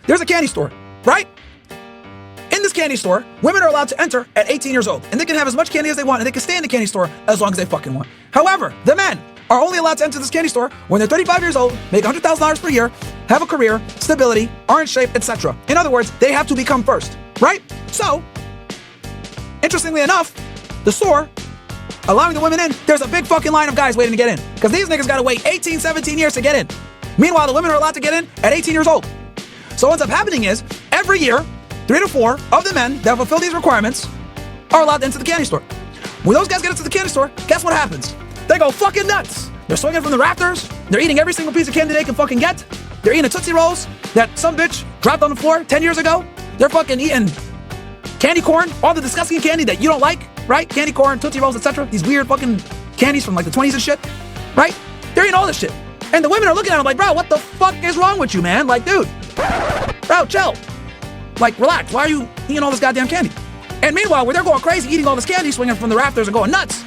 there's a candy store, right? In this candy store, women are allowed to enter at 18 years old, and they can have as much candy as they want, and they can stay in the candy store as long as they fucking want. However, the men are only allowed to enter this candy store when they're 35 years old, make $100,000 per year, have a career, stability, are in shape, etc. In other words, they have to become first, right? So, interestingly enough, the store, allowing the women in, there's a big fucking line of guys waiting to get in, because these niggas gotta wait 18, 17 years to get in. Meanwhile, the women are allowed to get in at 18 years old. So what's up happening is, every year, 3 to 4 of the men that fulfill these requirements are allowed to enter the candy store. When those guys get into the candy store, guess what happens? They go fucking nuts. They're swinging from the rafters. They're eating every single piece of candy they can fucking get. They're eating the Tootsie Rolls that some bitch dropped on the floor 10 years ago. They're fucking eating candy corn, all the disgusting candy that you don't like, right? Candy corn, Tootsie Rolls, etc. These weird fucking candies from like the 20s and shit, right? They're eating all this shit. And the women are looking at them like, bro, what the fuck is wrong with you, man? Like, dude, bro, chill. Like, relax. Why are you eating all this goddamn candy? And meanwhile, when they're going crazy, eating all this candy, swinging from the rafters and going nuts,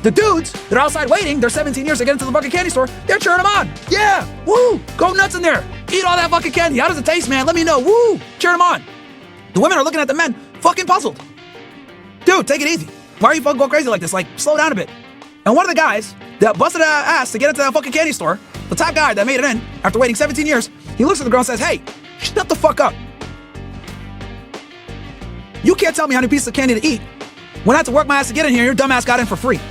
the dudes that are outside waiting, they're 17 years to get into the fucking candy store, they're cheering them on. Yeah, woo, go nuts in there. Eat all that fucking candy. How does it taste, man? Let me know. Woo, cheer them on. The women are looking at the men, fucking puzzled. Dude, take it easy. Why are you fucking going crazy like this? Like, slow down a bit. And one of the guys that busted our ass to get into that fucking candy store, the top guy that made it in after waiting 17 years, he looks at the girl and says, hey, shut the fuck up. You can't tell me how many pieces of candy to eat when I had to work my ass to get in here, your dumb ass got in for free.